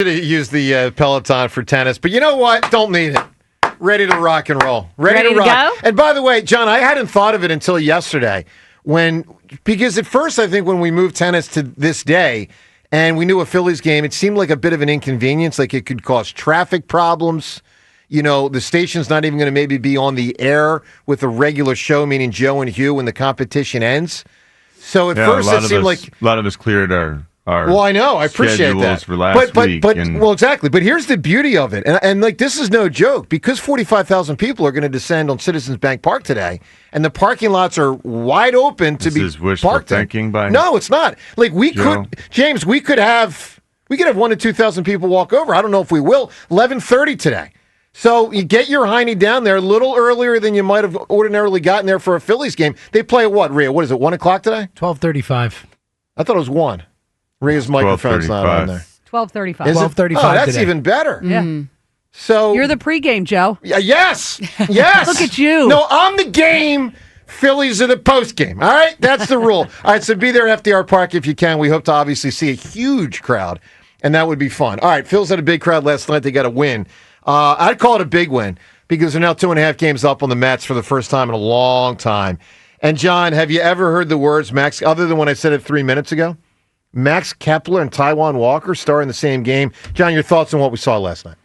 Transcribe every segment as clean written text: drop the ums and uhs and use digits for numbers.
Should have used the Peloton for tennis, but you know what? Don't need it. Ready to rock and roll. Ready to rock. Go? And by the way, John, I hadn't thought of it until yesterday because at first I think when we moved tennis to this day and we knew a Phillies game, it seemed like a bit of an inconvenience, like it could cause traffic problems. You know, the station's not even going to maybe be on the air with a regular show, meaning Joe and Hugh, when the competition ends. So at first it seemed like a lot of us cleared our well, I know. I appreciate that. For last week. Well, exactly. But here's the beauty of it. And like, this is no joke because 45,000 people are going to descend on Citizens Bank Park today, and the parking lots are wide open to be is wishful parked thinking in. by No, it's not. Like, Joe? James, we could have 1,000 to 2,000 people walk over. I don't know if we will. 11:30 today. So you get your hiney down there a little earlier than you might have ordinarily gotten there for a Phillies game. They play at what, Rhea? What is it, 1 o'clock today? 12:35. I thought it was 1. Rhea's microphone's not on there. 12:35. 12:35 Oh, that's today. even better. Yeah. So You're the pregame, Joe. yes. Look at you. No, I'm the game. Phillies are the postgame. All right, that's the rule. All right, so be there at FDR Park if you can. We hope to obviously see a huge crowd, and that would be fun. All right, Phillies had a big crowd last night. They got a win. I'd call it a big win because they're now 2.5 games up on the Mets for the first time in a long time. And John, have you ever heard the words Max, other than when I said it 3 minutes ago? Max Kepler and Taijuan Walker star in the same game. John, your thoughts on what we saw last night?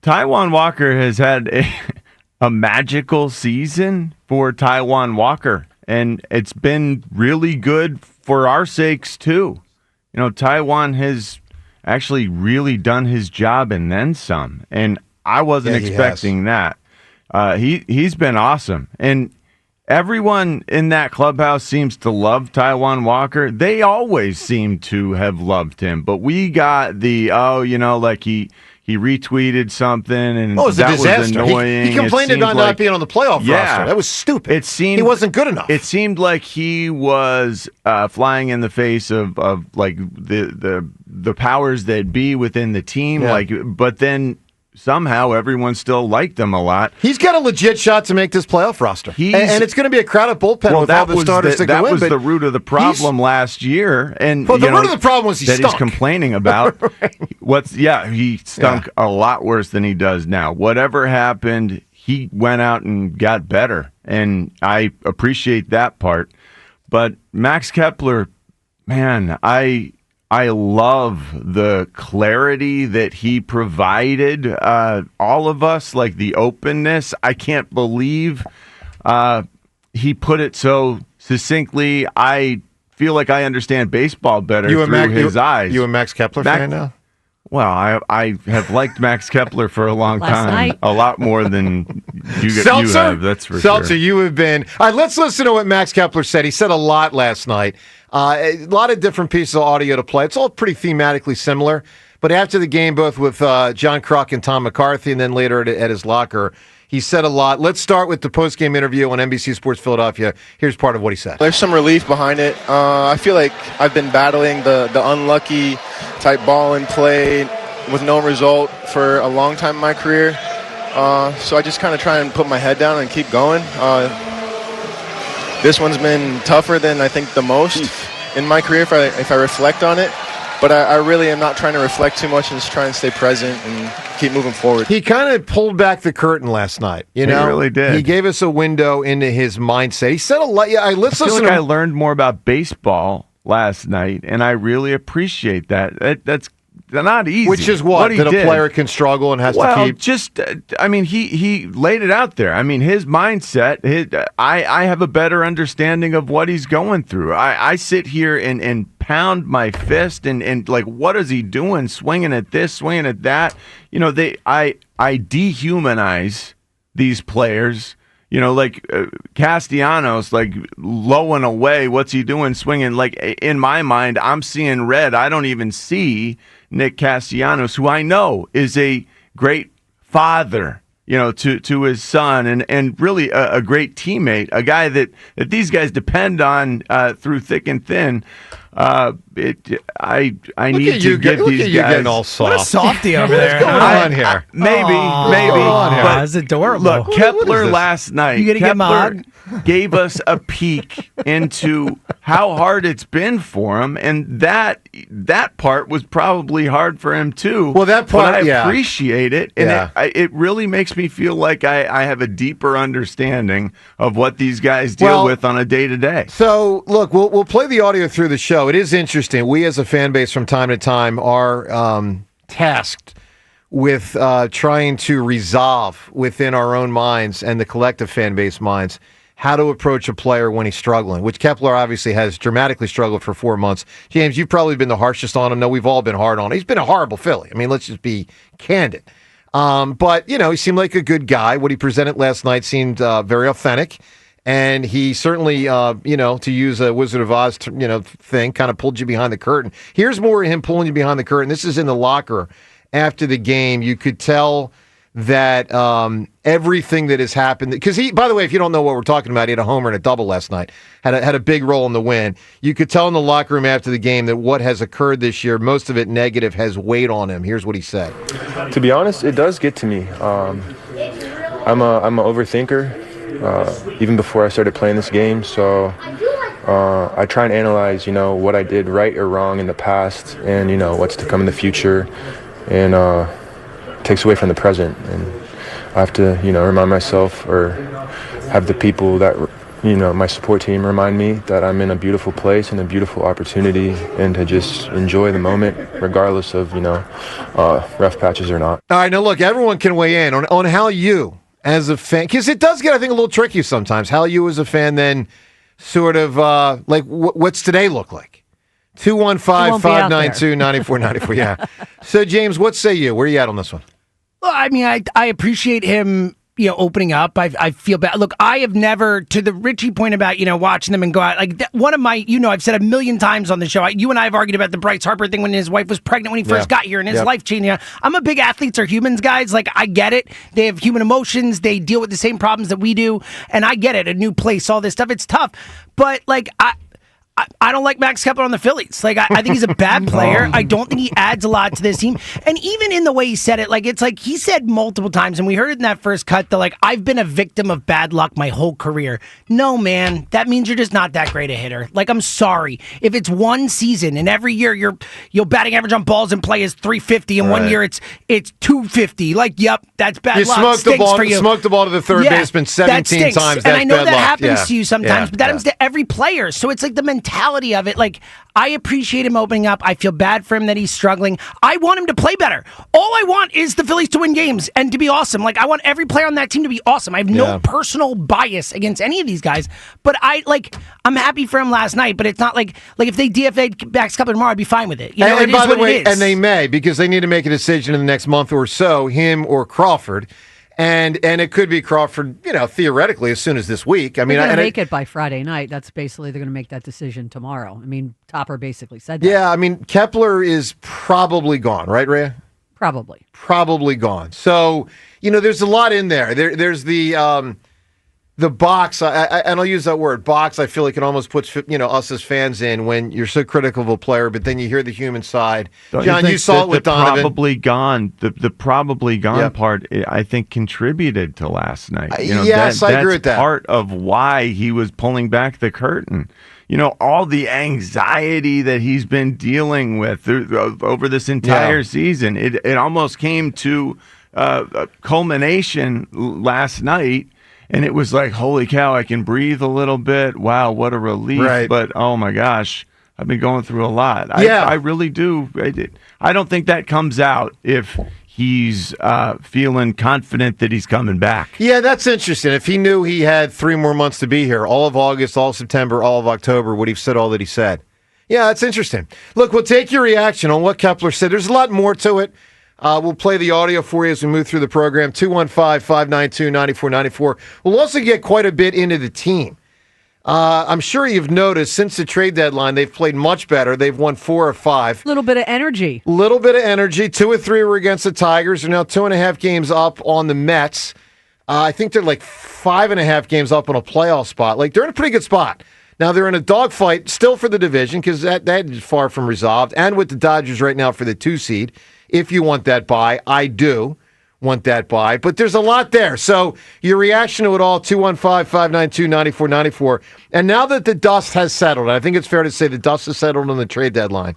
Taijuan Walker has had a magical season for Taijuan Walker, and it's been really good for our sakes, too. You know, Taijuan has actually really done his job and then some, and I wasn't expecting that. He's been awesome, and everyone in that clubhouse seems to love Taijuan Walker. They always seem to have loved him, but we got the he retweeted something and that was annoying. He complained about not being on the playoff roster. That was stupid. He wasn't good enough. It seemed like he was flying in the face of like the powers that be within the team. Yeah. But then somehow everyone still liked him a lot. He's got a legit shot to make this playoff roster. And it's going to be a crowded bullpen with all the starters that can win. That was the root of the problem last year. And the root of the problem was he stunk. He's complaining about. Right. He stunk a lot worse than he does now. Whatever happened, he went out and got better. And I appreciate that part. But Max Kepler, man, I love the clarity that he provided all of us, like the openness. I can't believe he put it so succinctly. I feel like I understand baseball better through his eyes. You a Max Kepler fan now? Well, I have liked Max Kepler for a long time. Night. A lot more than you have, that's for Seltzer, sure. you have been. All right, let's listen to what Max Kepler said. He said a lot last night. A lot of different pieces of audio to play. It's all pretty thematically similar. But after the game, both with John Kruk and Tom McCarthy, and then later at his locker, he said a lot. Let's start with the postgame interview on NBC Sports Philadelphia. Here's part of what he said. There's some relief behind it. I feel like I've been battling the unlucky type ball and play with no result for a long time in my career. So I just kind of try and put my head down and keep going. This one's been tougher than I think the most in my career if I reflect on it. But I really am not trying to reflect too much and just try and stay present and keep moving forward. He kind of pulled back the curtain last night. You know? He really did. He gave us a window into his mindset. He said a lot. Yeah, I learned more about baseball last night, and I really appreciate that. That's not easy. Which is what that a player can struggle and has to keep. He laid it out there. I mean, his mindset. I have a better understanding of what he's going through. I sit here and pound my fist and like, what is he doing? Swinging at this, swinging at that. You know, I dehumanize these players. You know, like Castellanos, like low and away. What's he doing? Swinging. Like in my mind, I'm seeing red. I don't even see Nick Castellanos, who I know is a great father, you know, to his son, and really a great teammate, a guy that these guys depend on through thick and thin. I need to get these guys. Getting all soft. What a softy over there. What's going on here? Maybe. But it's adorable. Look, Kepler last night. You gonna get my hug? Gave us a peek into how hard it's been for him, and that part was probably hard for him too. Well, that part, but I appreciate it, and it really makes me feel like I have a deeper understanding of what these guys deal with on a day-to-day. So, look, we'll play the audio through the show. It is interesting. We as a fan base from time to time are tasked with trying to resolve within our own minds and the collective fan base minds how to approach a player when he's struggling, which Kepler obviously has dramatically struggled for 4 months. James, you've probably been the harshest on him. No, we've all been hard on him. He's been a horrible Philly. I mean, let's just be candid. But, he seemed like a good guy. What he presented last night seemed very authentic. And he certainly, to use a Wizard of Oz, thing, kind of pulled you behind the curtain. Here's more of him pulling you behind the curtain. This is in the locker after the game. You could tell that everything that has happened, because he, by the way, if you don't know what we're talking about, he had a homer and a double last night, had a big role in the win. You could tell in the locker room after the game that what has occurred this year, most of it negative, has weighed on him. Here's what he said. To be honest, it does get to me. I'm an overthinker, even before I started playing this game, so I try and analyze, what I did right or wrong in the past, and what's to come in the future, and takes away from the present. And I have to, remind myself, or have the people that, my support team remind me that I'm in a beautiful place and a beautiful opportunity, and to just enjoy the moment regardless of, rough patches or not. All right, now look, everyone can weigh in on how you, as a fan, because it does get, I think, a little tricky sometimes, how you as a fan then sort of, what's today look like? 215-592-9494, yeah. So, James, what say you? Where are you at on this one? Well, I mean, I appreciate him, opening up. I feel bad. Look, I have never, to the Ritchie point about, watching them and go out, like, one of my, I've said a million times on the show, you and I have argued about the Bryce Harper thing when his wife was pregnant when he first got here, and his life changing. I'm a big athletes are humans, guys. Like, I get it. They have human emotions. They deal with the same problems that we do, and I get it. A new place, all this stuff. It's tough. But, like, I don't like Max Kepler on the Phillies. Like, I think he's a bad player. I don't think he adds a lot to this team. And even in the way he said it, like, it's like he said multiple times, and we heard it in that first cut, that, like, I've been a victim of bad luck my whole career. No, man, that means you're just not that great a hitter. Like, I'm sorry. If it's one season and every year your batting average on balls in play is 350, and 1 year it's 250, like, yep, that's bad luck. Smoked the ball to the third baseman 17 times. And I know that luck. happens to you sometimes, but that happens to every player. So it's like the mentality of it. Like, I appreciate him opening up. I feel bad for him that he's struggling. I want him to play better. All I want is the Phillies to win games and to be awesome. Like, I want every player on that team to be awesome. I have no personal bias against any of these guys, but I'm happy for him last night, but it's not like if they DFA'd Max Kepler tomorrow, I'd be fine with it. And by the way, and they may, because they need to make a decision in the next month or so, him or Crawford. And it could be Crawford, theoretically, as soon as this week. I mean, they're going to make it by Friday night. That's basically, they're going to make that decision tomorrow. I mean, Topper basically said that. Yeah, I mean, Kepler is probably gone, right, Rhea? Probably gone. So, there's a lot in there. There's the box, and I'll use that word, box, I feel like it almost puts, us as fans in when you're so critical of a player, but then you hear the human side. John, you saw it with Donovan. The probably gone part, I think, contributed to last night. Yes, I agree with that. That's part of why he was pulling back the curtain. All the anxiety that he's been dealing with over this entire season. It almost came to a culmination last night. And it was like, holy cow, I can breathe a little bit. Wow, what a relief. Right. But, oh, my gosh, I've been going through a lot. I really do. I don't think that comes out if he's feeling confident that he's coming back. Yeah, that's interesting. If he knew he had 3 more months to be here, all of August, all of September, all of October, would he have said all that he said? Yeah, that's interesting. Look, we'll take your reaction on what Kepler said. There's a lot more to it. We'll play the audio for you as we move through the program. 215-592-9494. We'll also get quite a bit into the team. I'm sure you've noticed since the trade deadline, they've played much better. They've won 4 or 5. A little bit of energy. 2 or 3 were against the Tigers. They're now 2.5 games up on the Mets. I think they're like 5.5 games up on a playoff spot. Like, they're in a pretty good spot. Now, they're in a dogfight still for the division because that is far from resolved, and with the Dodgers right now for the 2 seed. If you want that bye, I do. want that buy. But there's a lot there. So your reaction to it all, 215-592-9494. And now that the dust has settled, I think it's fair to say the dust has settled on the trade deadline,